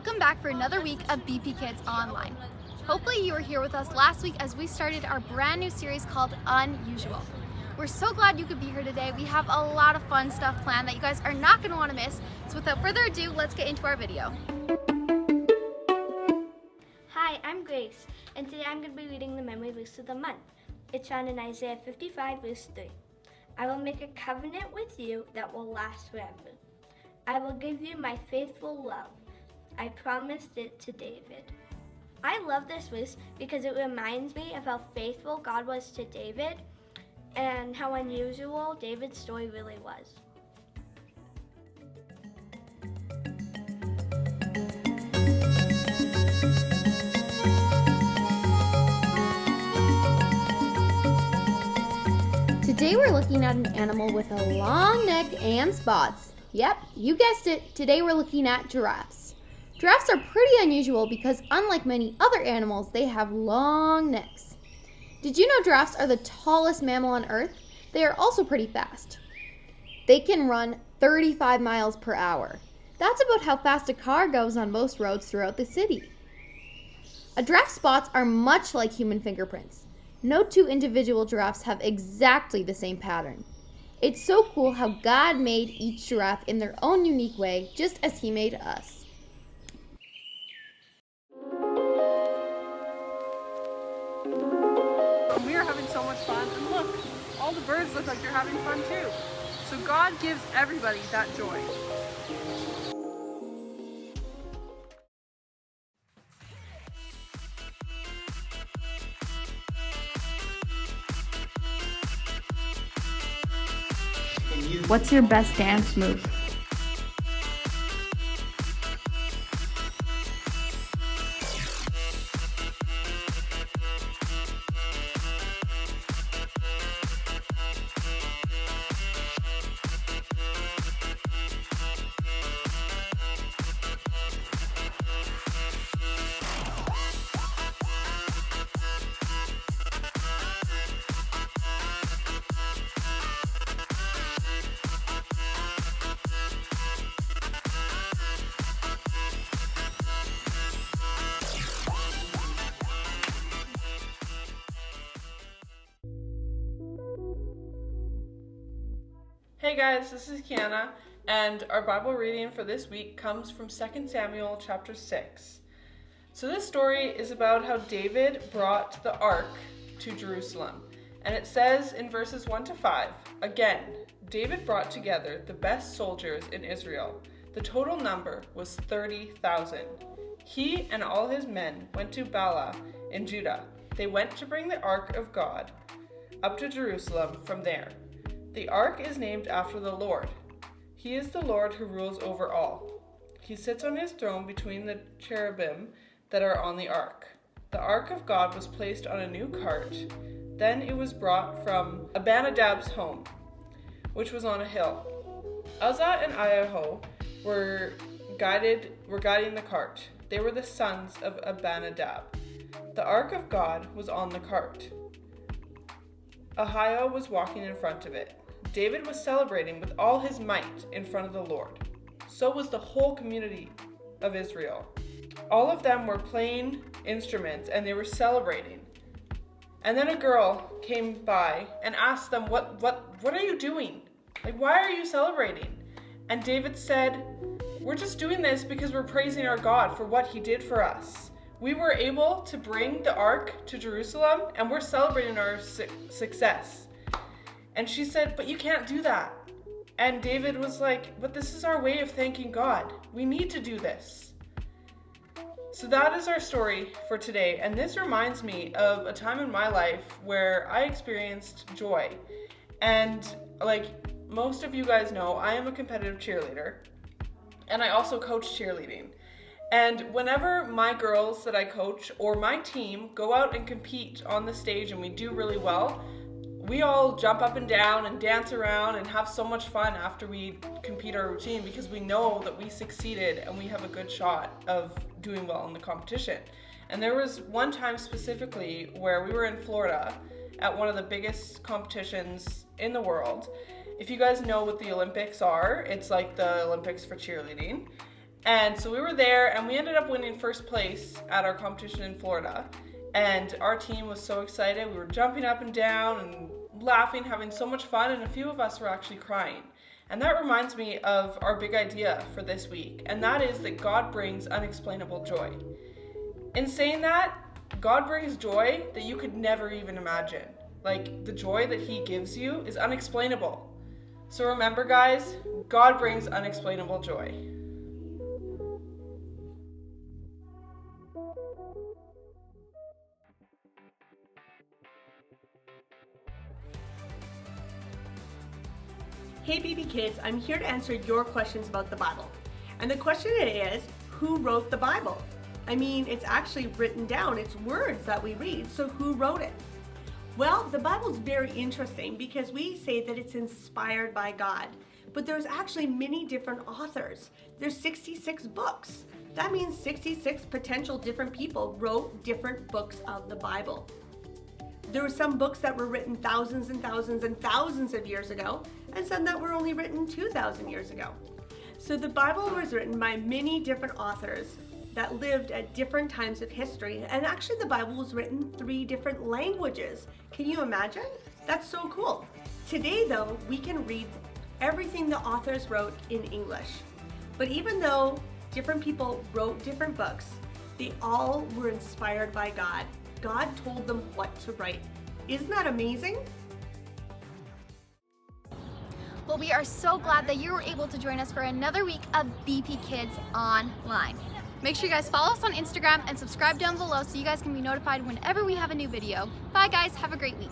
Welcome back for another week of BP Kids Online. Hopefully you were here with us last week as we started our brand new series called Unusual. We're so glad you could be here today. We have a lot of fun stuff planned that you guys are not going to want to miss. So without further ado, let's get into our video. Hi, I'm Grace, and today I'm going to be reading the memory verse of the month. It's found in Isaiah 55, verse 3. I will make a covenant with you that will last forever. I will give you my faithful love. I promised it to David. I love this verse because it reminds me of how faithful God was to David and how unusual David's story really was. Today we're looking at an animal with a long neck and spots. Yep, you guessed it. Today we're looking at giraffes. Giraffes are pretty unusual because unlike many other animals, they have long necks. Did you know giraffes are the tallest mammal on Earth? They are also pretty fast. They can run 35 miles per hour. That's about how fast a car goes on most roads throughout the city. A giraffe's spots are much like human fingerprints. No two individual giraffes have exactly the same pattern. It's so cool how God made each giraffe in their own unique way, just as He made us. We are having so much fun, and look, all the birds look like they're having fun too. So God gives everybody that joy. What's your best dance move? Hey guys, this is Kiana, and our Bible reading for this week comes from 2 Samuel chapter 6. So this story is about how David brought the ark to Jerusalem. And it says in verses 1 to 5, again, David brought together the best soldiers in Israel. The total number was 30,000. He and all his men went to Bala in Judah. They went to bring the ark of God up to Jerusalem from there. The ark is named after the Lord. He is the Lord who rules over all. He sits on his throne between the cherubim that are on the ark. The ark of God was placed on a new cart. Then it was brought from Abinadab's home, which was on a hill. Uzzah and Ahio were guiding the cart. They were the sons of Abinadab. The ark of God was on the cart. Ahio was walking in front of it. David was celebrating with all his might in front of the Lord. So was the whole community of Israel. All of them were playing instruments and they were celebrating. And then a girl came by and asked them, what are you doing? Like, why are you celebrating? And David said, we're just doing this because we're praising our God for what He did for us. We were able to bring the ark to Jerusalem and we're celebrating our success. And she said, but you can't do that. And David was like, but this is our way of thanking God. We need to do this. So that is our story for today. And this reminds me of a time in my life where I experienced joy. And like most of you guys know, I am a competitive cheerleader. And I also coach cheerleading. And whenever my girls that I coach or my team go out and compete on the stage and we do really well, we all jump up and down and dance around and have so much fun after we complete our routine because we know that we succeeded and we have a good shot of doing well in the competition. And there was one time specifically where we were in Florida at one of the biggest competitions in the world. If you guys know what the Olympics are, it's like the Olympics for cheerleading. And so we were there, and we ended up winning first place at our competition in Florida. And our team was so excited. We were jumping up and down and laughing, having so much fun, and a few of us were actually crying. And that reminds me of our big idea for this week, and that is that God brings unexplainable joy. In saying that, God brings joy that you could never even imagine. Like, the joy that He gives you is unexplainable. So remember, guys, God brings unexplainable joy. Hey baby kids, I'm here to answer your questions about the Bible. And the question is, who wrote the Bible? I mean, it's actually written down, it's words that we read, so who wrote it? Well, the Bible's very interesting because we say that it's inspired by God, but there's actually many different authors. There's 66 books. That means 66 potential different people wrote different books of the Bible. There were some books that were written thousands and thousands and thousands of years ago, and some that were only written 2,000 years ago. So the Bible was written by many different authors that lived at different times of history, and actually the Bible was written in 3 different languages. Can you imagine? That's so cool. Today though, we can read everything the authors wrote in English. But even though different people wrote different books, they all were inspired by God. God told them what to write. Isn't that amazing? Well, we are so glad that you were able to join us for another week of BP Kids Online. Make sure you guys follow us on Instagram and subscribe down below so you guys can be notified whenever we have a new video. Bye guys, have a great week.